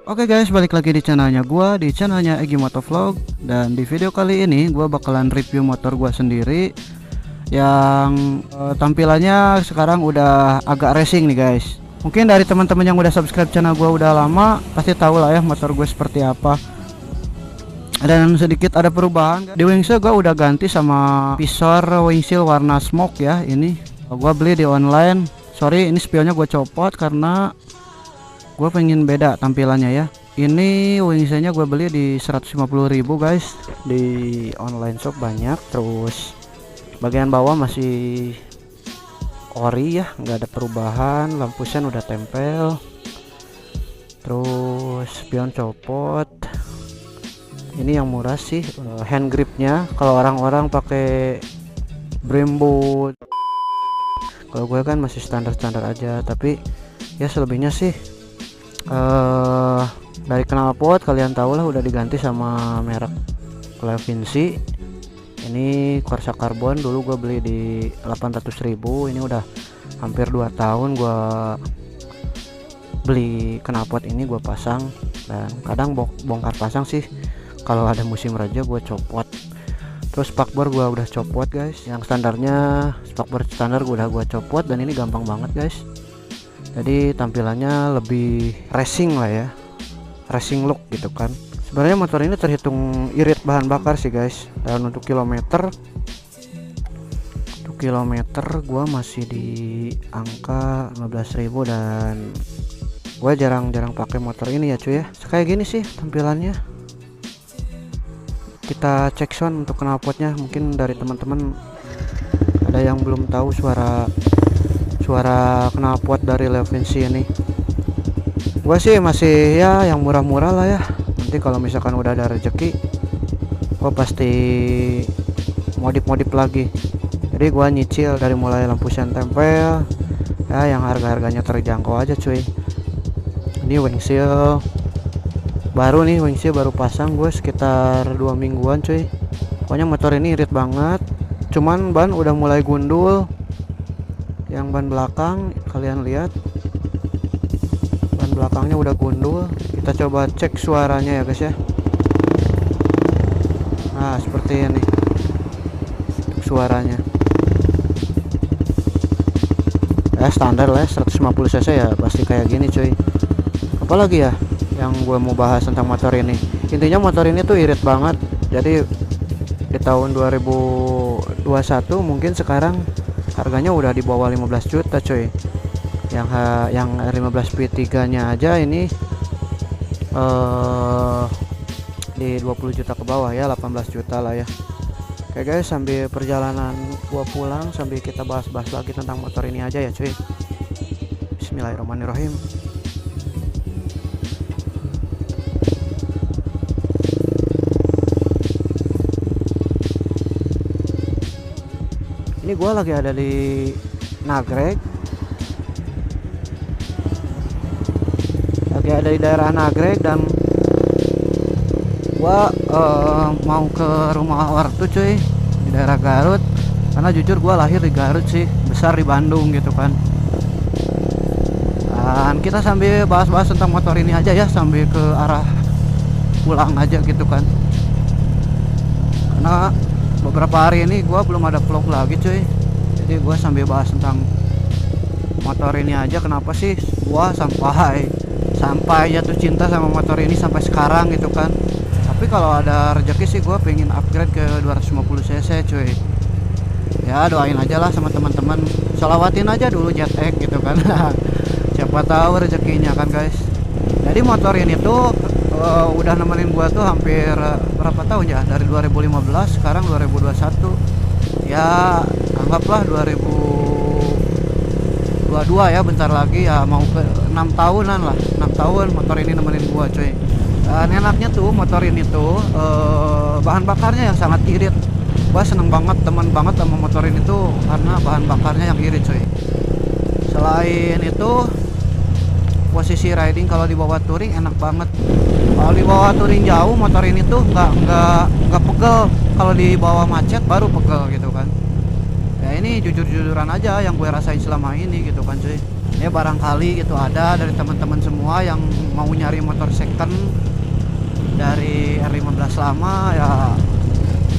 Oke guys, balik lagi di channelnya gua, di channelnya Egi Motovlog. Dan di video kali ini gua bakalan review motor gua sendiri yang tampilannya sekarang udah agak racing nih guys. Mungkin dari teman-teman yang udah subscribe channel gua udah lama pasti tahu lah ya motor gue seperti apa. Dan sedikit ada perubahan di wingsnya, gua udah ganti sama visor windshield warna smoke ya. Ini gua beli di online. Sorry, ini spionnya gue copot karena gue pengen beda tampilannya ya. Ini wingsetnya gue beli di 150.000 guys, di online shop banyak. Terus bagian bawah masih ori ya, nggak ada perubahan. Lampu sen udah tempel, terus spion copot. Ini yang murah sih, hand gripnya. Kalau orang-orang pakai Brembo, kalau gue kan masih standar-standar aja. Tapi ya selebihnya sih dari knalpot kalian tahu lah, udah diganti sama merek Levinci. Ini Corsa Carbon, dulu gue beli di 800.000. Ini udah hampir 2 tahun gue beli knalpot ini, gue pasang. Dan kadang bongkar pasang sih, kalau ada musim raja gue copot. Terus spakbor gue udah copot guys, yang standarnya spakbor standar udah gue copot. Dan ini gampang banget guys, jadi tampilannya lebih racing lah ya, racing look gitu kan. Sebenarnya motor ini terhitung irit bahan bakar sih guys. Dan untuk kilometer gua masih di angka 15.000. Dan gue jarang-jarang pakai motor ini ya cuy ya. Kayak gini sih tampilannya. Kita cek sound untuk knalpotnya. Mungkin dari teman-teman ada yang belum tahu suara knalpot dari Levinci ini. Gua sih masih ya yang murah-murah lah ya. Nanti kalau misalkan udah ada rezeki, gua pasti modif lagi. Jadi gua nyicil dari mulai lampu sen tempel ya, yang harga-harganya terjangkau aja cuy. Ini windshield baru nih, windshield baru pasang gue sekitar 2 mingguan cuy. Pokoknya motor ini irit banget. Cuman ban udah mulai gundul. Yang ban belakang kalian lihat, ban belakangnya udah gundul. Kita coba cek suaranya ya guys ya. Nah seperti ini untuk suaranya ya, standar lah ya, 150 cc ya pasti kayak gini cuy. Apalagi ya yang gue mau bahas tentang motor ini, intinya motor ini tuh irit banget. Jadi di tahun 2021 mungkin sekarang harganya udah di bawah 15 juta coy. Yang 15 P3 nya aja ini di 20 juta ke bawah ya, 18 juta lah ya. Oke guys, sambil perjalanan gua pulang sambil kita bahas-bahas lagi tentang motor ini aja ya cuy. Bismillahirrahmanirrahim. Ini gua lagi ada di Nagreg, ada di daerah Nagreg. Dan gua mau ke rumah ortu cuy di daerah Garut, karena jujur gua lahir di Garut sih, besar di Bandung gitu kan. Dan kita sambil bahas-bahas tentang motor ini aja ya, sambil ke arah pulang aja gitu kan. Karena beberapa hari ini gua belum ada vlog lagi cuy. Jadi gua sambil bahas tentang motor ini aja. Kenapa sih gua sampai jatuh cinta sama motor ini sampai sekarang gitu kan. Tapi kalau ada rezeki sih gua pengen upgrade ke 250 cc cuy. Ya doain aja lah sama teman-teman, selawatin aja dulu Jet X gitu kan. Siapa tahu rezekinya kan guys. Jadi motor ini tuh udah nemenin gua tuh hampir berapa tahun ya, dari 2015 sekarang 2021 ya, anggaplah 2022 ya, bentar lagi ya mau ke 6 tahunan lah. 6 tahun motor ini nemenin gua cuy. Dan enaknya tuh motor ini tuh bahan bakarnya yang sangat irit. Gua seneng banget, temen banget sama motor ini tuh karena bahan bakarnya yang irit cuy. Selain itu posisi riding kalau dibawa touring enak banget. Kalau dibawa touring jauh motor ini tuh nggak pegel. Kalau dibawa macet baru pegel gitu kan. Ya ini jujur-jujuran aja yang gue rasain selama ini gitu kan cuy. Ya barangkali gitu ada dari teman-teman semua yang mau nyari motor second dari R15 lama ya,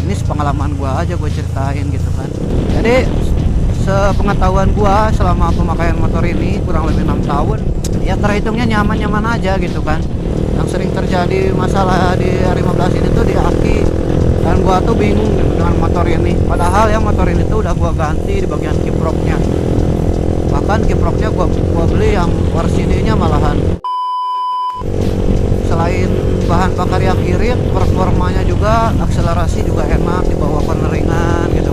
ini sepengalaman gua aja gue ceritain gitu kan. Jadi sepengetahuan gua selama pemakaian motor ini kurang lebih 6 tahun ya, terhitungnya nyaman-nyaman aja gitu kan. Yang sering terjadi masalah di R15 ini tuh di aki, dan gua tuh bingung gitu dengan motor ini, padahal ya motor ini tuh udah gua ganti di bagian kiproknya, bahkan kiproknya gua beli yang Warsini-nya malahan. Selain bahan bakar yang irit, performanya juga, akselerasi juga enak, dibawa corneringan gitu